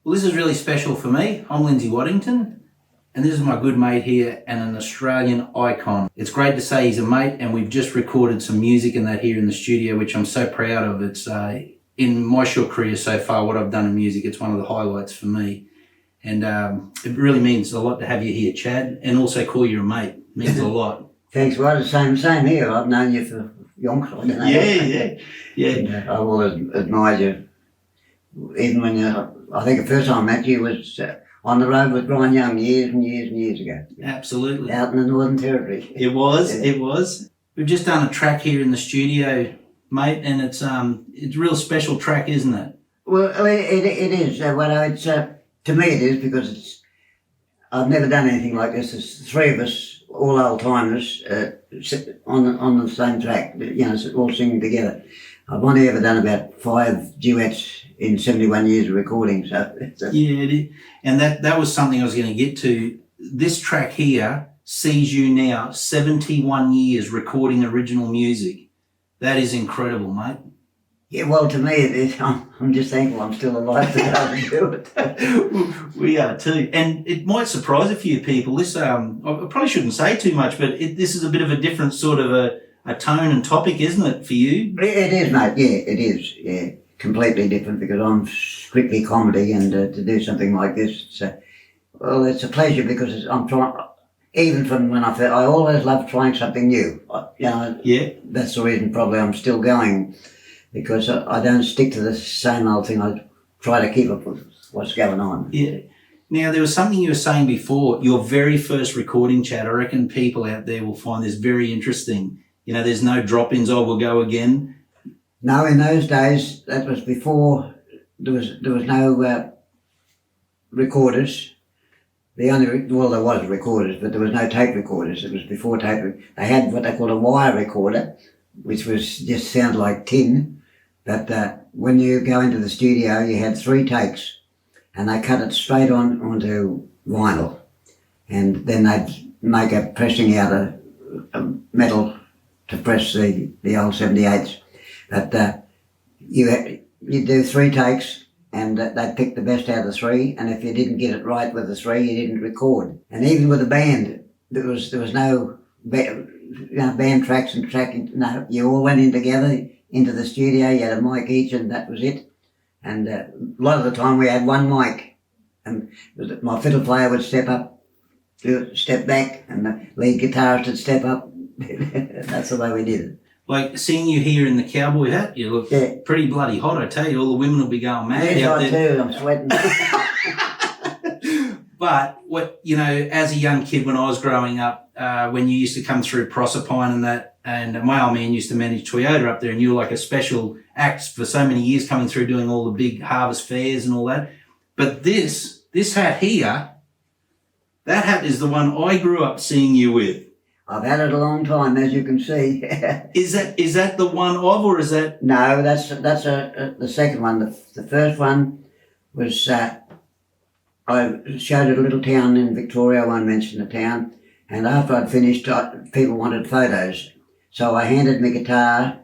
Well, this is really special for me. I'm Lindsay Waddington, and this is my good mate here and an Australian icon. It's great to say he's a mate, and we've just recorded some music and that here in the studio, which I'm so proud of. It's in my short career so far, what I've done in music, it's one of the highlights for me. And it really means a lot to have you here, Chad, and also call you a mate. It means a lot. Thanks, Waddo. Same here. I've known you for yonks. Yeah. I've always admired you. Even when I think the first time I met you was on the road with Brian Young years and years ago. Absolutely. Out in the Northern Territory. It was. We've just done a track here in the studio, mate, and it's a real special track, isn't it? Well, it is. It's to me it is, because I've never done anything like this. It's three of us, all old timers, on the same track. All singing together. I've only ever done about 5 duets in 71 years of recording. So yeah, and that was something I was going to get to. This track here sees you now 71 years recording original music. That is incredible, mate. Yeah, well, to me, it is. I'm just thankful I'm still alive to be able to do it. We are too. And it might surprise a few people. This, I probably shouldn't say too much, but this is a bit of a different sort of a tone and topip, isn't it, for you? It is, mate. Yeah, it is. Yeah, completely different, because I'm strictly comedy, and to do something like this, it's a pleasure, because I'm trying. Even from when I always love trying something new. Yeah. That's the reason probably I'm still going, because I don't stick to the same old thing. I try to keep up with what's going on. Yeah. Now, there was something you were saying before, your very first recording, Chad. I reckon people out there will find this very interesting. There's no drop-ins, we'll go again. No, in those days, that was before there was no recorders. There was recorders, but there was no tape recorders. It was before tape. They had what they called a wire recorder, which was just sounded like tin. But when you go into the studio, you had 3 takes, and they cut it straight onto vinyl, and then they'd make a pressing out of metal to press the old 78s. But you do 3 takes, and they'd pick the best out of the 3, and if you didn't get it right with the 3, you didn't record. And even with the band, there was no band tracks and tracking. No, you all went in together into the studio. You had a mic each, and that was it. And a lot of the time we had 1 mic, and my fiddle player would step up, step back, and the lead guitarist would step up. That's the way we did it. Like, seeing you here in the cowboy hat, you look pretty bloody hot, I tell you. All the women will be going mad out there. Yes, I do. I'm sweating. But, as a young kid when I was growing up, when you used to come through Proserpine and that, and my old man used to manage Toyota up there, and you were like a special act for so many years, coming through doing all the big harvest fairs and all that. But this hat here, that hat is the one I grew up seeing you with. I've had it a long time, as you can see. Is that the one of, or is that? No, that's the second one. The first one was I showed at a little town in Victoria. I won't mention the town. And after I'd finished, people wanted photos, so I handed my guitar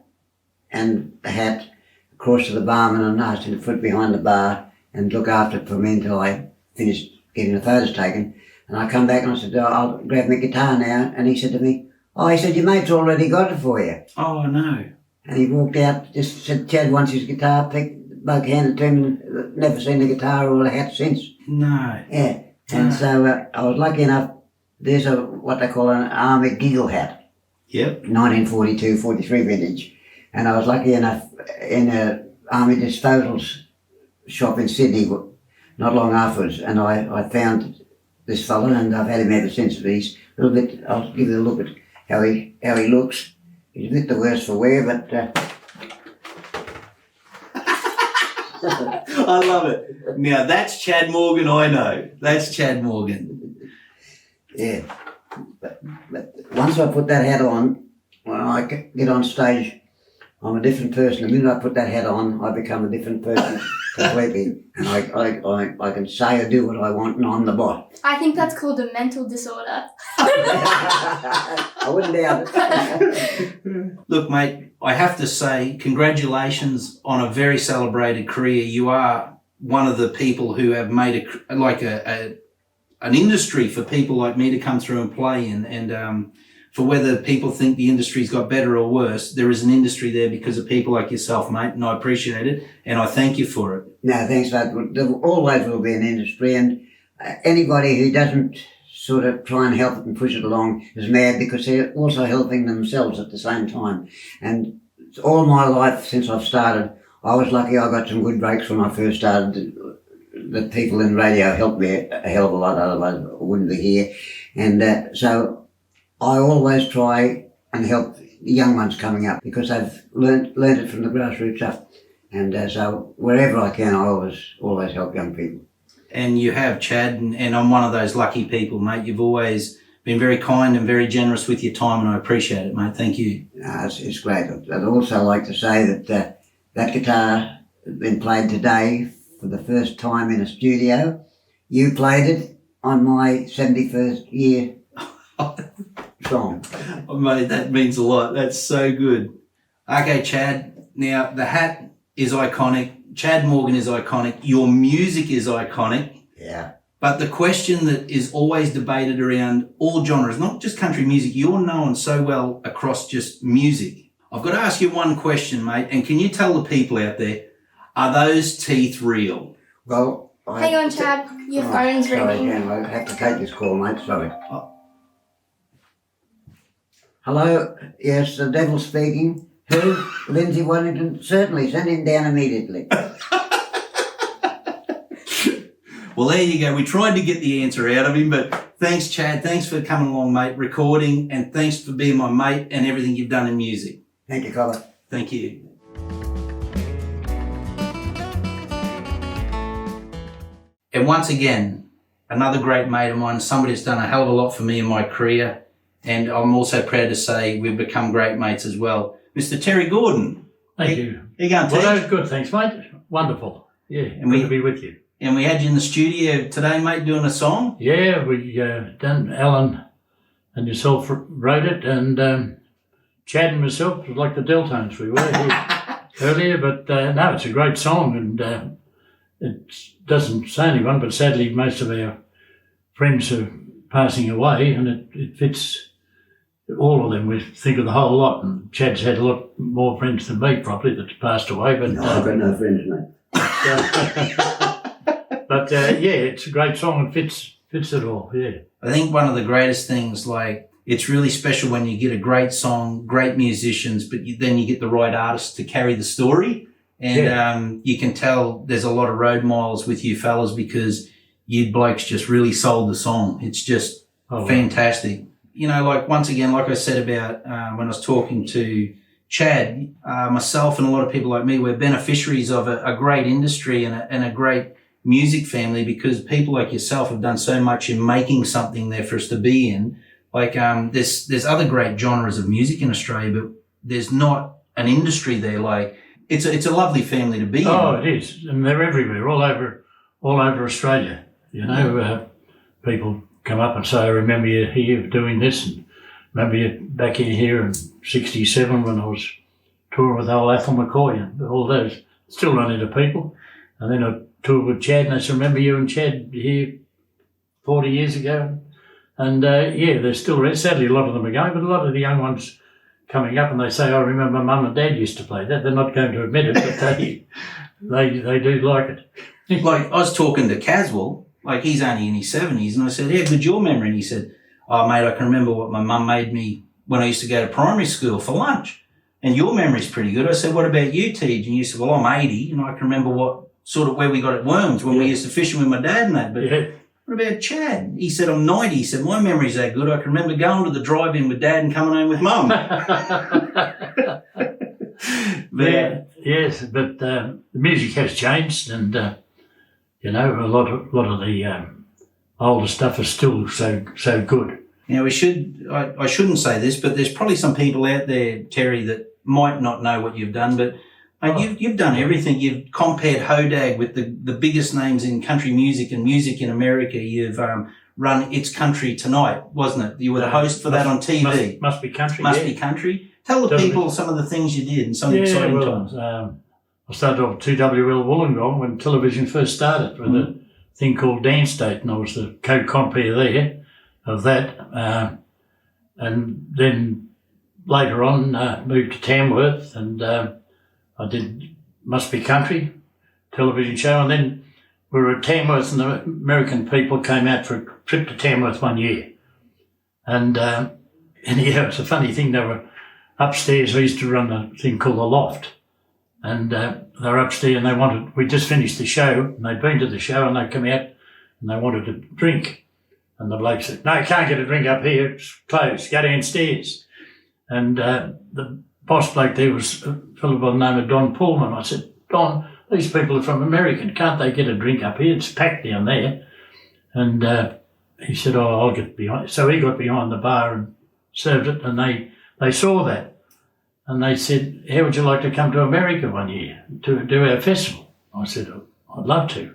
and the hat across to the barman and asked him to put it behind the bar and look after it for me until I finished getting the photos taken. And I come back and I said, I'll grab my guitar now. And he said to me, he said, your mate's already got it for you. Oh, no. And he walked out, just said, Chad wants his guitar, bloke handed it to him, and never seen the guitar or the hat since. No. Yeah. And so I was lucky enough, there's what they call an army giggle hat. Yep. 1942, 43 vintage. And I was lucky enough in an army disposals shop in Sydney not long afterwards, and I found this fella, and I've had him ever since. But he's a little bit, I'll give you a look at how he looks. He's a bit the worse for wear, but I love it. Now that's ChadMorgan, I know. That's ChadMorgan. Yeah. But once I put that hat on, when I get on stage, I'm a different person. The minute I put that hat on, I become a different person completely. And I can say or do what I want, and I'm the boss. I think that's called a mental disorder. I wouldn't doubt it. Look, mate, I have to say congratulations on a very celebrated career. You are one of the people who have made an industry for people like me to come through and play in. And for whether people think the industry's got better or worse, there is an industry there because of people like yourself, mate, and I appreciate it, and I thank you for it. No, thanks, mate. There always will be an industry, and anybody who doesn't sort of try and help it and push it along is mad, because they're also helping themselves at the same time. And all my life since I've started, I was lucky I got some good breaks when I first started. The people in radio helped me a hell of a lot, otherwise I wouldn't be here. And so I always try and help the young ones coming up, because they've learnt it from the grassroots up. And so wherever I can, I always help young people. And you have, Chad, and I'm one of those lucky people, mate. You've always been very kind and very generous with your time, and I appreciate it, mate. Thank you. It's great. I'd also like to say that that guitar has been played today for the first time in a studio. You played it on my 71st year song. Oh, mate, that means a lot. That's so good. Okay, Chad. Now, the hat is iconic. ChadMorgan is iconic. Your music is iconic. Yeah. But the question that is always debated around all genres, not just country music, you're known so well across just music. I've got to ask you one question, mate, and can you tell the people out there, are those teeth real? Well, Hang on, Chad. Your phone's sorry, ringing. again, I have to take this call, mate. Sorry. Hello? Yes, the devil speaking. Who? Lindsay Waddington? Certainly, send him down immediately. Well, there you go. We tried to get the answer out of him, but thanks, Chad. Thanks for coming along, mate, recording, and thanks for being my mate and everything you've done in music. Thank you, Colin. Thank you. And once again, another great mate of mine, somebody that's done a hell of a lot for me in my career, and I'm also proud to say we've become great mates as well. Mr. TerryGordon. Thank you. How you going, Well, Terry? that was good, thanks, mate. Wonderful. Yeah, And good to be with you. And we had you in the studio today, mate, doing a song. Yeah, we done. Alan and yourself wrote it, and Chad and myself was like the Deltones we were here earlier. But no, it's a great song, and it doesn't say anyone, but sadly most of our friends are passing away, and it fits all of them. We think of the whole lot, and Chad's had a lot more friends than me probably that's passed away. But No, I've got no friends, mate. But yeah, it's a great song and fits it all. Yeah. I think one of the greatest things, like, it's really special when you get a great song, great musicians, but then you get the right artists to carry the story. And you can tell there's a lot of road miles with you fellas, because you blokes just really sold the song. It's just fantastic. You know, like, once again, like I said about when I was talking to Chad, myself and a lot of people like me, we're beneficiaries of a great industry and a great music family, because people like yourself have done so much in making something there for us to be in. Like, there's other great genres of music in Australia, but there's not an industry there. Like, it's a lovely family to be in. Oh, it is, and they're everywhere, all over Australia. You know, people come up and say, "I remember you here doing this," and remember you back here in '67 when I was touring with old Athol McCoy and all those. Still run into people, and then I toured with Chad, and I said, "Remember you and Chad here 40 years ago?" And yeah, they're still around. Sadly, a lot of them are going, but a lot of the young ones coming up, and they say, "I remember Mum and Dad used to play that." They're not going to admit it, but they do like it. Like, I was talking to Caswell, like, he's only in his 70s, and I said, "How good's your memory?" And he said, "Oh, mate, I can remember what my mum made me when I used to go to primary school for lunch. And your memory's pretty good." I said, "What about you, Tej?" And you said, "Well, I'm 80, and I can remember where we got at Worms when we used to fishing with my dad and that. But what about Chad?" He said, "I'm 90. He said, "My memory's that good. I can remember going to the drive-in with Dad and coming home with Mum." Yeah, yes, but the music has changed, and you know, a lot of the older stuff is still so good. Now, I shouldn't say this, but there's probably some people out there, Terry, that might not know what you've done, but mate, you've done everything. You've compared Hodag with the biggest names in country music and music in America. You've run It's Country Tonight, wasn't it? You were the host for that on TV. Must be country. Must be country. Tell the people some of the things you did and some exciting times. I started off at 2WL Wollongong when television first started with a thing called Dance Date, and I was the co-compere there of that. And then later on moved to Tamworth, and I did Must Be Country television show, and then we were at Tamworth and the American people came out for a trip to Tamworth one year. And yeah, it's a funny thing, they were upstairs. I used to run a thing called The Loft, and they were upstairs and we just finished the show, and they'd been to the show and they'd come out and they wanted a drink. And the bloke said, "No, you can't get a drink up here, it's closed, go downstairs." And the boss bloke there was a fellow by the name of Don Pullman. I said, "Don, these people are from America, can't they get a drink up here? It's packed down there." And he said, "Oh, I'll get behind." So he got behind the bar and served it, and they saw that. And they said, "How would you like to come to America one year to do our festival?" I said, "I'd love to."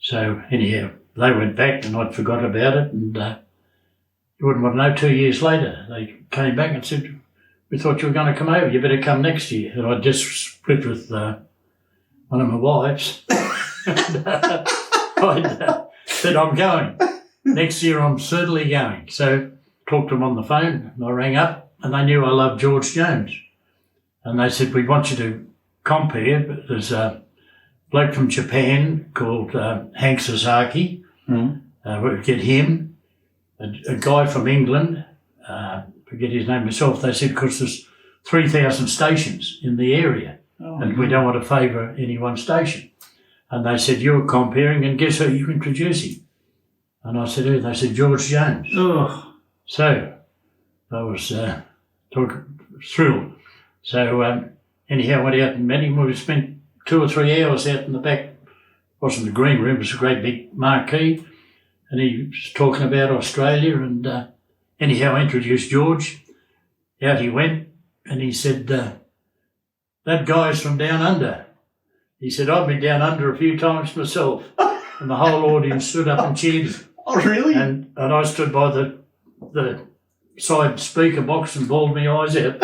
So anyhow, they went back and I'd forgot about it, and you wouldn't want to know, 2 years later, they came back and said, "We thought you were going to come over, you better come next year." And I just split with one of my wives. And I said, "I'm going. Next year I'm certainly going." So talked to them on the phone, and I rang up, and they knew I loved George Jones. And they said, "We want you to compare, but there's a bloke from Japan called Hank Sasaki. We'll get him. A guy from England, forget his name myself." They said, "Because there's 3,000 stations in the area, and we don't want to favour any one station." And they said, "You're comparing, and guess who you're introducing?" And I said, "Who?" They said, "George Jones." Oh. So I was thrilled. So anyhow, I went out and met him. We spent 2 or 3 hours out in the back. It wasn't the green room, it was a great big marquee. And he was talking about Australia, and anyhow, I introduced George. Out he went, and he said, "That guy's from down under." He said, "I've been down under a few times myself." And the whole audience stood up and cheered. Oh, really? And I stood by the side speaker box and bawled my eyes out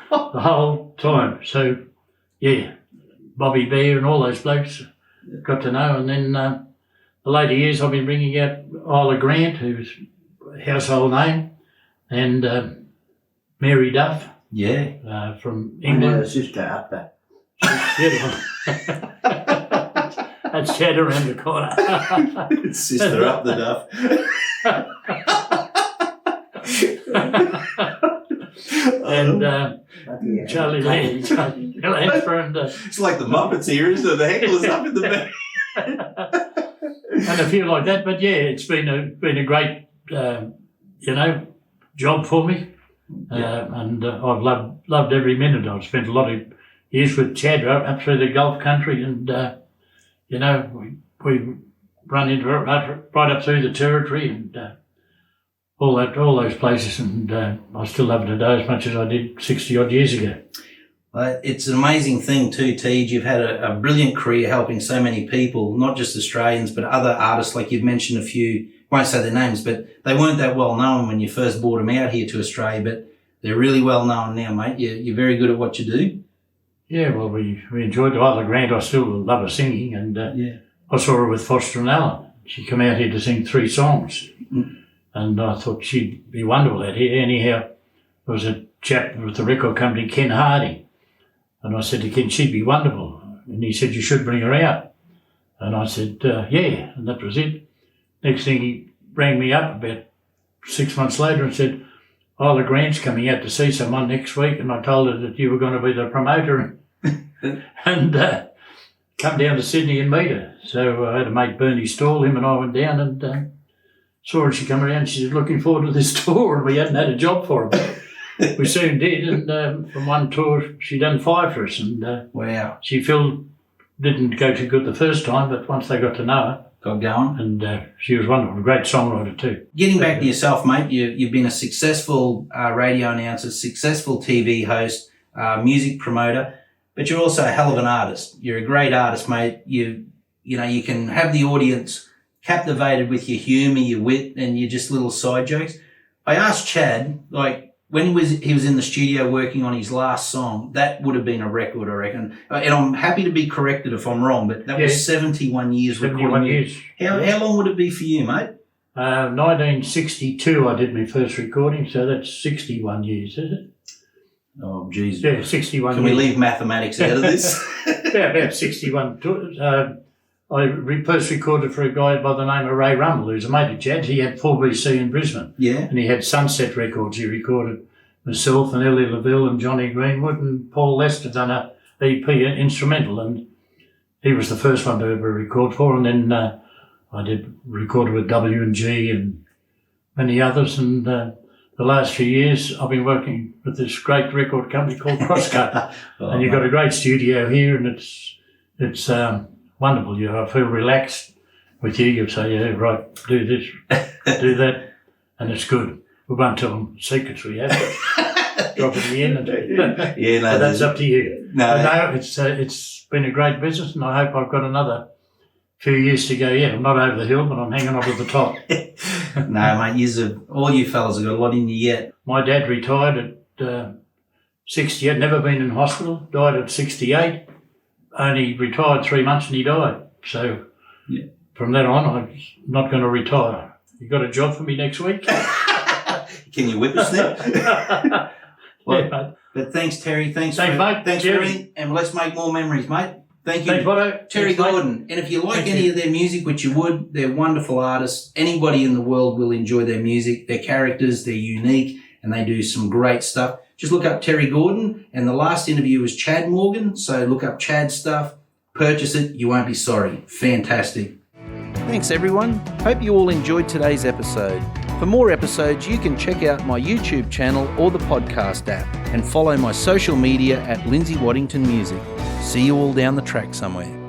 the whole time. So, yeah, Bobby Bear and all those blokes got to know. And then the later years I've been bringing out Isla Grant, who's a household name, and Mary Duff. Yeah. From I know England. the sister up there. Beautiful. That's Chad around the corner. Sister up the duff. And Charlie Lansbury and It's like the Muppets here, isn't it? The heckler's up in the back. and a few like that. But yeah, it's been a great job for me, and I've loved every minute. I've spent a lot of years with Chad up through the Gulf country, and we run into it right up through the territory and all those places, and I still love it today as much as I did 60 odd years ago. It's an amazing thing too, Tej. You've had a brilliant career helping so many people, not just Australians, but other artists. Like you've mentioned a few, won't say their names, but they weren't that well known when you first brought them out here to Australia, but they're really well known now, mate. You're very good at what you do. Yeah, well, we enjoyed Isla Grant. I still love her singing, and I saw her with Foster and Allen. She came out here to sing 3 songs, and I thought she'd be wonderful out here. Anyhow, there was a chap with the record company, Ken Harding, and I said to Ken, "She'd be wonderful." And he said, "You should bring her out." And I said, "Yeah," and that was it. Next thing, he rang me up about 6 months later and said, "Isla Grant's coming out to see someone next week," and I told her that you were going to be the promoter and come down to Sydney and meet her. So I had to make Bernie Stall. Him and I went down and saw her. She come around. She said, "Looking forward to this tour," and we hadn't had a job for her. We soon did, and from one tour she done 5 for us, and Wow. she didn't go too good the first time, but once they got to know her, Got going. and she was wonderful, a great songwriter too. Getting back to yourself, mate, you've been a successful radio announcer, successful TV host, music promoter, but you're also a hell of an artist. You're a great artist, mate. You can have the audience captivated with your humour, your wit, and your just little side jokes. I asked Chad, when he was in the studio working on his last song, that would have been a record, I reckon. And I'm happy to be corrected if I'm wrong, but that was 71 years 71 recording. years. How long would it be for you, mate? 1962 I did my first recording, so that's 61 years, is it? Oh, jeez. Yeah, 61 Can years. we leave mathematics out of this? Yeah, about 61. I first recorded for a guy by the name of Ray Rumble, who's a mate of Chad's. He had 4BC in Brisbane. Yeah. And he had Sunset Records. He recorded myself and Ellie Laville and Johnny Greenwood, and Paul Lester done a EP, instrumental, and he was the first one to ever record for. And then I did recorded with W&G and many others, and the last few years I've been working with this great record company called Crosscut. And you've got a great studio here, and it's wonderful. I feel relaxed with you. You say, yeah, right, do this, do that, and it's good. We won't tell them secrets we have, but drop it in the end. And Yeah, no, but that's up to you. No, But no, it's been a great business, and I hope I've got another few years to go yet. I'm not over the hill, but I'm hanging on to the top. no, mate, all you fellas have got a lot in you yet. My dad retired at 68, never been in hospital, died at 68. Only retired 3 months and he died. So from then on, I'm not going to retire. You got a job for me next week? Can you whip us there? Well, but thanks, Terry. Thanks, mate. Thanks for everything, and let's make more memories, mate. Thank you. Thanks, Waddo. TerryGordon. And if you like any of their music, which you would, they're wonderful artists. Anybody in the world will enjoy their music. Their characters, they're unique, and they do some great stuff. Just look up TerryGordon, and the last interview was ChadMorgan, so look up Chad's stuff, purchase it, you won't be sorry. Fantastic. Thanks, everyone. Hope you all enjoyed today's episode. For more episodes, you can check out my YouTube channel or the podcast app, and follow my social media at Lindsay Waddington Music. See you all down the track somewhere.